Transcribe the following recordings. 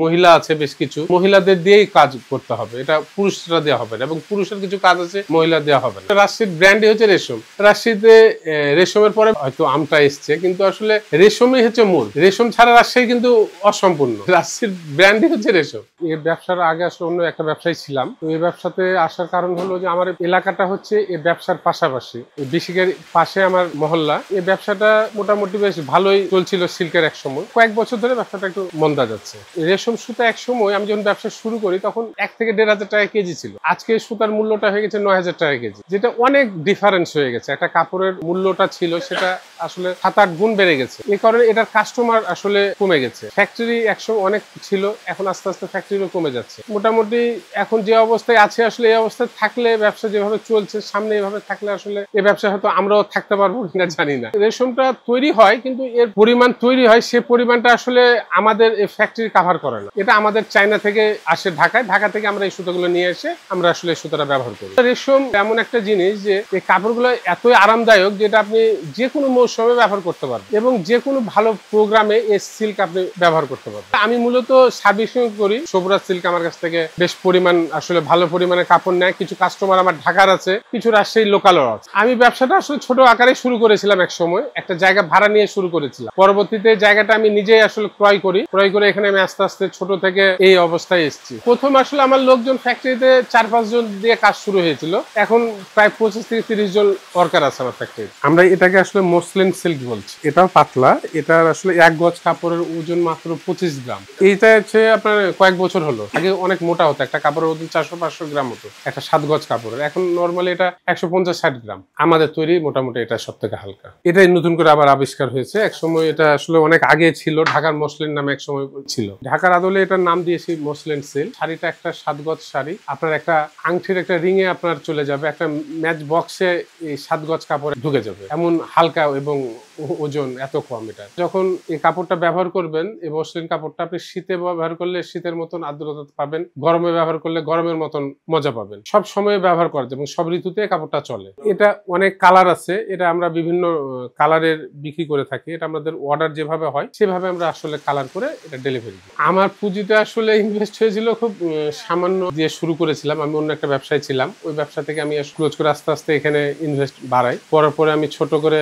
মহিলা আছে বেশ কিছু, মহিলাদের দিয়েই কাজ করতে হবে, এটা পুরুষরা দেওয়া হবে না, এবং পুরুষের কিছু কাজ আছে মহিলা দেওয়া হবে না। রাজশাহীর ব্র্যান্ডই হচ্ছে রেশম। রাজশাহীতে রেশমের পরে হয়তো আমটা এসছে, কিন্তু আসলে রেশমই হচ্ছে মূল। রেশম ছাড়া রাজশাহী কিন্তু অসম্পূর্ণ। রাজশাহীর ব্র্যান্ডই হচ্ছে রেশম। এই ব্যবসার আগে আসলে অন্য একটা ব্যবসায়ী ছিলাম, তো এই ব্যবসাতে আসার কারণ হলো যে আমার এলাকাটা হচ্ছে এই ব্যবসার পাশাপাশি, বিশিকের পাশে আমার মহল্লা। এই ব্যবসাটা মোটামুটি বেশ ভালোই চলছিল সিল্কের এক সময়। কয়েক বছর ধরে ব্যবসাটা একটু মন্দা যাচ্ছে। রেশম সুতা এক সময় আমি যখন ব্যবসা শুরু করি তখন 1 থেকে 1,500 টাকা কেজি ছিল। আজকে সুতার মূল্যটা হয়ে গেছে 9,000 টাকা কেজি, যেটা অনেক ডিফারেন্স হয়ে গেছে। একটা কাপড়ের মূল্যটা ছিল সেটা আসলে 7-8 গুণ বেড়ে গেছে। এই কারণে এটার কাস্টমার আসলে কমে গেছে। ফ্যাক্টরি একসময় অনেক ছিল, এখন আস্তে আস্তে ফ্যাক্টরিও কমে যাচ্ছে। মোটামুটি এখন যে অবস্থায় আছে, আসলে এই অবস্থায় থাকলে ব্যবসা যেভাবে চলছে, সামনে এভাবে থাকলে আসলে এই ব্যবসা হয়তো আমরাও থাকতে পারবো কিনা জানি না। রেশমটা তৈরি হয়, কিন্তু এর পরিমাণ তৈরি হয়, সে পরিমাণটা আসলে আমাদের এই ফ্যাক্টরি কাভার করে না। এটা আমাদের চায়না থেকে আসে ঢাকায়, ঢাকা থেকে আমরা এই সুতাগুলো নিয়ে এসে আমরা আসলে এই সুতাটা ব্যবহার করি। রেশম এমন একটা জিনিস যে এই কাপড়গুলো এতই আরামদায়ক যেটা আপনি যে কোনো মৌসুমে ব্যবহার করতে পারবেন, এবং যে কোনো ভালো প্রোগ্রামে এই সিল্ক আপনি ব্যবহার করতে পারবেন। আমি মূলত সার্ভিসিং করি। সবুরাজ সিল্ক আমার কাছ থেকে বেশ পরিমাণ আসলে ভালো পরিমাণে কাপড় নেয়। কিছু কাস্টমার আমার ঢাকার আছে, কিছু রাজশাহী লোকালও আছে। আমি ব্যবসাটা আসলে ছোট আকারে শুরু করেছিলাম এক সময়, একটা জায়গা ভাড়া নিয়ে শুরু করেছিলাম। পরবর্তীতে জায়গাটা আমি নিজেই আসলে ক্রয় করে এখানে আমি আস্তে আস্তে ছোট থেকে এই অবস্থায় এসেছি। প্রথম আসলে আমার লোকজন ফ্যাক্টরিতে 4-5 জন দিয়ে কাজ শুরু হয়েছিল, এখন প্রায় 25 থেকে 30 জন ওয়ার্কার আছে আমার ফ্যাক্টরি। আমরা এটাকে আসলে মসলিন সিল্ক বলছি। এটাও পাতলা, এটা আসলে 1 গজ কাপড়ের ওজন মাত্র 25 গ্রাম। এইটা হচ্ছে আপনার কয়েক বছর হলো, আগে অনেক মোটা হতো, একটা কাপড়ের ওজন 400-500 গ্রাম হতো একটা 7 গজ কাপড়ের। এখন নর্মালি এটা 150-60 গ্রাম। আমাদের তৈরি মোটামুটি এটা সব থেকে হালকা। এটাই নতুন করে আবার আবিষ্কার হয়েছে। এক সময় এটা আসলে অনেক আগে ছিল, ঢাকার মসলিন নামে এক সময় ছিল। ঢাকার আদলে এটার নাম দিয়েছি মসলিন সিল্ক। শাড়িটা একটা 7 গজ শাড়ি, আপনার একটা আংটির একটা রিং এ আপনার চলে যাবে, একটা ম্যাচ বক্সে এই 7 গজ কাপড় ঢুকে যাবে, এমন হালকা এবং ওজন এত কম। এটা যখন এই কাপড়টা ব্যবহার করবেন, এই মসলিন কাপড়টা আপনি শীতে ব্যবহার করলে শীতের মতন আর্দ্রতা পাবেন, গরমে ব্যবহার করলে গরমের মতন মজা পাবেন। সব সময় ব্যবহার করা যায় এবং সব ঋতুতে কাপড়টা চলে। এটা অনেক কালার আছে, এটা আমরা বিভিন্ন কালারের বিক্রি করে থাকি। এটা আমাদের অর্ডার যেভাবে হয় সেভাবে আমরা আসলে কালার করে এটা ডেলিভারি দিই। আমার পুঁজিটা আসলে ইনভেস্ট হয়েছিল খুব সামান্য দিয়ে শুরু করেছিলাম। আমি অন্য একটা ব্যবসায় ছিলাম, ওই ব্যবসা থেকে আমি ক্লোজ করে আস্তে আস্তে এখানে ইনভেস্ট বাড়াই। পরে আমি ছোট করে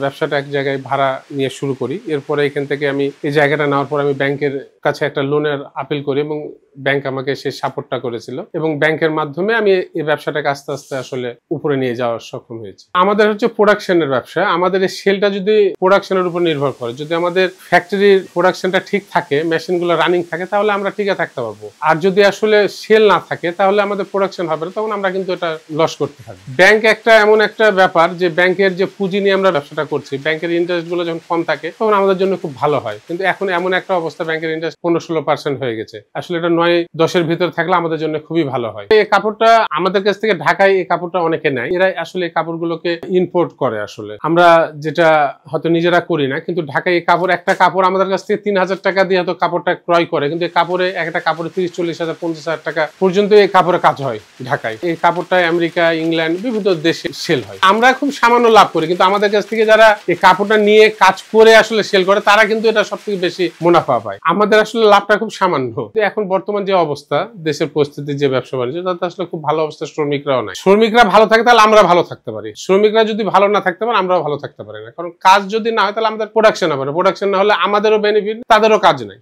ব্যবসাটা এক জায়গায় ভাড়া নিয়ে শুরু করি। এরপরে এখান থেকে আমি এই জায়গাটা নেওয়ার পর আমি ব্যাংকের কাছে একটা লোনের আপিল করি, এবং ব্যাংক আমাকে সেই সাপোর্টটা করেছিল, এবং ব্যাংকের মাধ্যমে আমি এই ব্যবসাটাকে আস্তে আস্তে আসলে উপরে নিয়ে যাওয়ার সক্ষম হয়েছে। আমাদের হচ্ছে প্রোডাকশনের ব্যবসা। আমাদের এই সেলটা যদি প্রোডাকশনের উপর নির্ভর করে, যদি আমাদের ফ্যাক্টরির প্রোডাকশনটা ঠিক থাকে, মেশিনগুলো রানিং থাকে, তাহলে আমরা টিকে থাকতে পারবো। আর যদি আসলে সেল না থাকে তাহলে আমাদের প্রোডাকশন হবে না, তখন আমরা কিন্তু এটা লস করতে থাকি। ব্যাংক একটা এমন একটা ব্যাপার যে ব্যাংকের যে পুঁজি নিয়ে আমরা ব্যবসাটা করছি, ব্যাংকের ইন্টারেস্ট গুলো যখন কম থাকে তখন আমাদের জন্য খুব ভালো হয়। কিন্তু এখন এমন একটা অবস্থা, ব্যাংকের ইন্টারেস্ট 15-16% হয়ে গেছে। আসলে এটা 9-10-এর ভিতর থাকলে আমাদের জন্য খুবই ভালো হয়। এই কাপড়টা আমাদের কাছ থেকে ঢাকায় এই কাপড়টা অনেকে নেয়, এরা আসলে এই কাপড়গুলোকে ইম্পোর্ট করে। আসলে আমরা যেটা হয়তো নিজেরা করি না, কিন্তু ঢাকায় এই কাপড়, একটা কাপড় আমাদের কাছ থেকে 3,000 টাকা দিয়ে হয়তো কাপড়টা ক্রয় করে, কিন্তু এই কাপড়ে একটা কাপড়ে 30-40 হাজার 50 হাজার টাকা পর্যন্ত এই কাপড়ে কাজ হয় ঢাকায়। এই কাপড়টা আমেরিকা, ইংল্যান্ড, বিভিন্ন দেশে সেল হয়। আমরা খুব সামান্য লাভ করি, কিন্তু আমাদের কাছ থেকে যারা এই কাপড়টা নিয়ে কাজ করে আসলে সেল করে, তারা কিন্তু এটা সব থেকে বেশি মুনাফা পায়। আমাদের আসলে লাভটা খুব সামান্য। এখন বর্তমান যে অবস্থা, দেশের পরিস্থিতি, যে ব্যবসা বাণিজ্য, তাতে আসলে খুব ভালো অবস্থা। শ্রমিকরাও নাই। শ্রমিকরা ভালো থাকে তাহলে আমরা ভালো থাকতে পারি, শ্রমিকরা যদি ভালো না থাকতে পারে আমরাও ভালো থাকতে পারি না। কারণ কাজ যদি না হয় তাহলে আমাদের প্রোডাকশন হবে না, প্রোডাকশন না হলে আমাদেরও বেনিফিট, তাদেরও কাজ নাই।